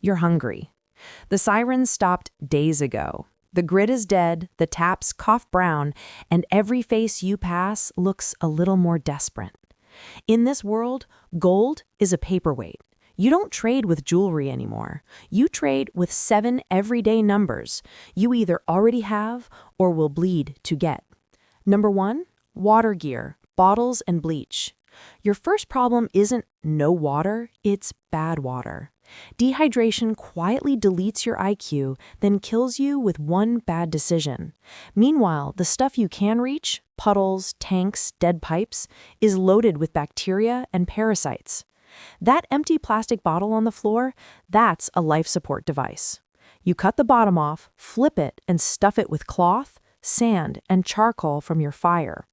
You're hungry. The sirens stopped days ago. The grid is dead, the taps cough brown, and every face you pass looks a little more desperate. In this world, gold is a paperweight. You don't trade with jewelry anymore. You trade with 7 everyday numbers you either already have or will bleed to get. Number 1, water gear, bottles and bleach. Your first problem isn't no water, it's bad water. Dehydration quietly deletes your IQ, then kills you with one bad decision. Meanwhile, the stuff you can reach, puddles, tanks, dead pipes, is loaded with bacteria and parasites. That empty plastic bottle on the floor, that's a life support device. You cut the bottom off, flip it, and stuff it with cloth, sand, and charcoal from your fire.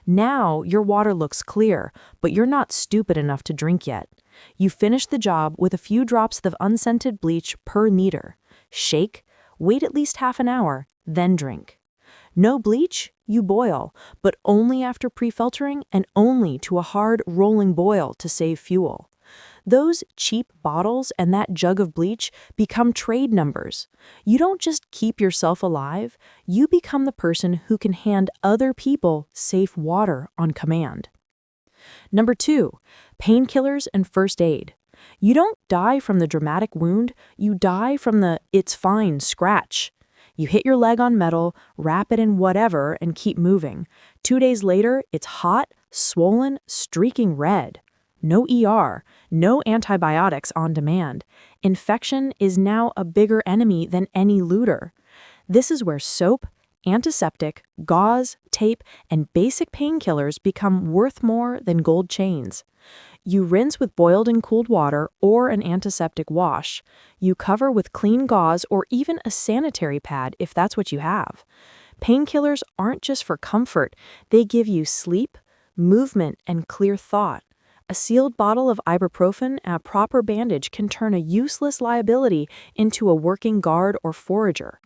Now your water looks clear, but you're not stupid enough to drink yet. You finish the job with a few drops of unscented bleach per liter. Shake, wait at least half an hour, then drink. No bleach? You boil, but only after pre-filtering and only to a hard rolling boil to save fuel. Those cheap bottles and that jug of bleach become trade numbers. You don't just keep yourself alive, you become the person who can hand other people safe water on command. Number 2, painkillers and first aid. You don't die from the dramatic wound, you die from the "it's fine" scratch. You hit your leg on metal, wrap it in whatever, and keep moving. 2 days later, it's hot, swollen, streaking red. No ER, no antibiotics on demand. Infection is now a bigger enemy than any looter. This is where soap, antiseptic, gauze, tape, and basic painkillers become worth more than gold chains. You rinse with boiled and cooled water or an antiseptic wash. You cover with clean gauze or even a sanitary pad if that's what you have. Painkillers aren't just for comfort, they give you sleep, movement, and clear thought. A sealed bottle of ibuprofen and a proper bandage can turn a useless liability into a working guard or forager.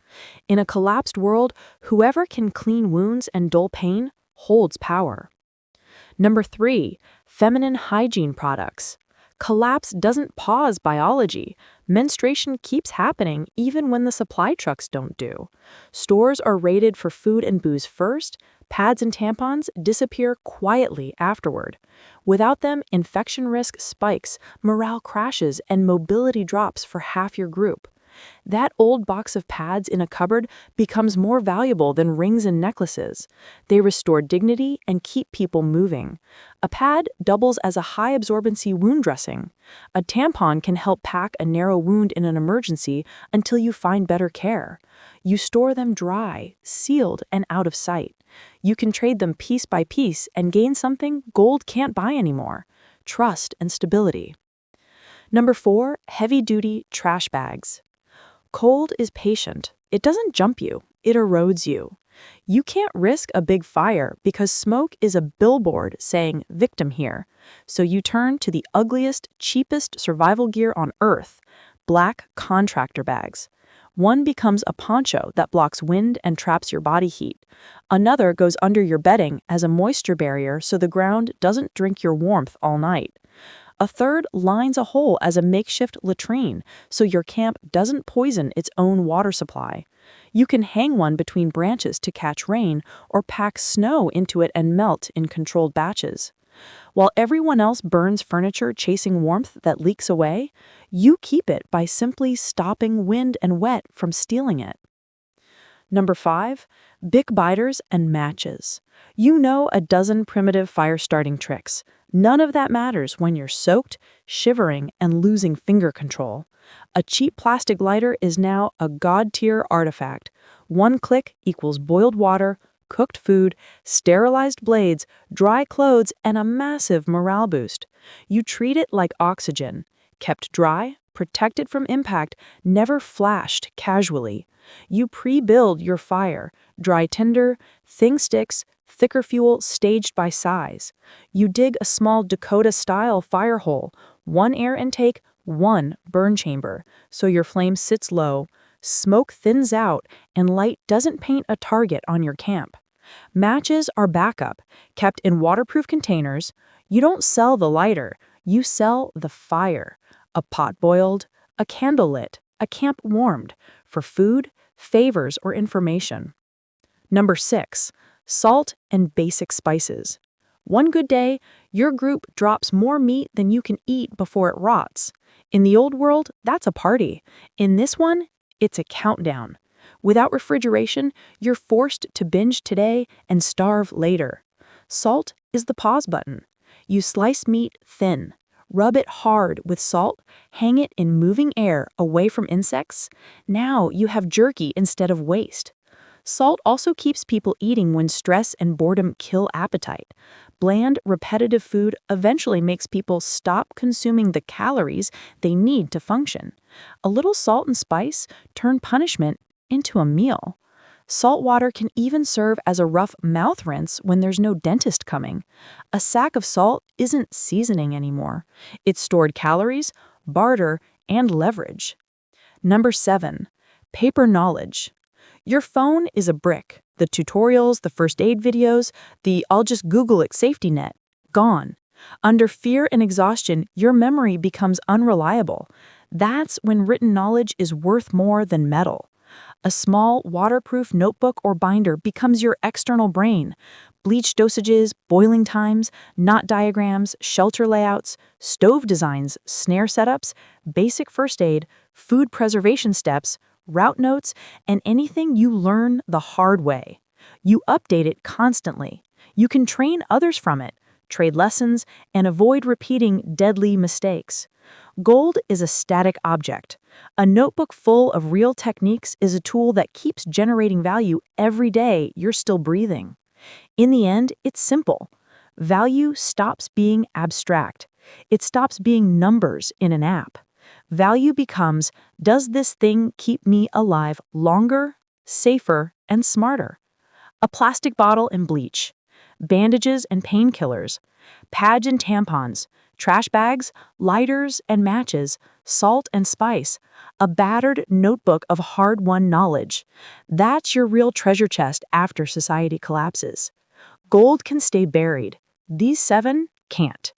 In a collapsed world, whoever can clean wounds and dull pain holds power. Number 3, feminine hygiene products. Collapse doesn't pause biology. Menstruation keeps happening even when the supply trucks don't do. Stores are raided for food and booze first. Pads and tampons disappear quietly afterward. Without them, infection risk spikes, morale crashes, and mobility drops for half your group. That old box of pads in a cupboard becomes more valuable than rings and necklaces. They restore dignity and keep people moving. A pad doubles as a high-absorbency wound dressing. A tampon can help pack a narrow wound in an emergency until you find better care. You store them dry, sealed, and out of sight. You can trade them piece by piece and gain something gold can't buy anymore: trust and stability. Number 4, heavy-duty trash bags. Cold is patient. It doesn't jump you, it erodes you. You can't risk a big fire because smoke is a billboard saying "victim here." So you turn to the ugliest, cheapest survival gear on earth: black contractor bags. One becomes a poncho that blocks wind and traps your body heat. Another goes under your bedding as a moisture barrier so the ground doesn't drink your warmth all night. A third lines a hole as a makeshift latrine so your camp doesn't poison its own water supply. You can hang one between branches to catch rain or pack snow into it and melt in controlled batches. While everyone else burns furniture chasing warmth that leaks away, you keep it by simply stopping wind and wet from stealing it. Number 5, Bic biters and matches. You know a dozen primitive fire-starting tricks. None of that matters when you're soaked, shivering, and losing finger control. A cheap plastic lighter is now a god-tier artifact. One click equals boiled water, cooked food, sterilized blades, dry clothes, and a massive morale boost. You treat it like oxygen. Kept dry, protected from impact, never flashed casually. You pre-build your fire: dry tinder, thin sticks, thicker fuel staged by size. You dig a small Dakota-style fire hole, one air intake, one burn chamber, so your flame sits low, smoke thins out, and light doesn't paint a target on your camp. Matches are backup, kept in waterproof containers. You don't sell the lighter, you sell the fire. A pot boiled, a candle lit, a camp warmed, for food, favors, or information. Number 6, salt and basic spices. One good day, your group drops more meat than you can eat before it rots. In the old world, that's a party. In this one, it's a countdown. Without refrigeration, you're forced to binge today and starve later. Salt is the pause button. You slice meat thin, rub it hard with salt, hang it in moving air away from insects. Now you have jerky instead of waste. Salt also keeps people eating when stress and boredom kill appetite. Bland, repetitive food eventually makes people stop consuming the calories they need to function. A little salt and spice turn punishment into a meal. Salt water can even serve as a rough mouth rinse when there's no dentist coming. A sack of salt isn't seasoning anymore. It's stored calories, barter, and leverage. Number 7, paper knowledge. Your phone is a brick. The tutorials, the first aid videos, the "I'll just Google it" safety net, gone. Under fear and exhaustion, your memory becomes unreliable. That's when written knowledge is worth more than metal. A small, waterproof notebook or binder becomes your external brain. Bleach dosages, boiling times, knot diagrams, shelter layouts, stove designs, snare setups, basic first aid, food preservation steps, route notes, and anything you learn the hard way. You update it constantly. You can train others from it, trade lessons, and avoid repeating deadly mistakes. Gold is a static object. A notebook full of real techniques is a tool that keeps generating value every day you're still breathing. In the end, it's simple. Value stops being abstract. It stops being numbers in an app. Value becomes, does this thing keep me alive longer, safer, and smarter? A plastic bottle and bleach, bandages and painkillers, pads and tampons, trash bags, lighters and matches, salt and spice, a battered notebook of hard-won knowledge. That's your real treasure chest after society collapses. Gold can stay buried. These 7 can't.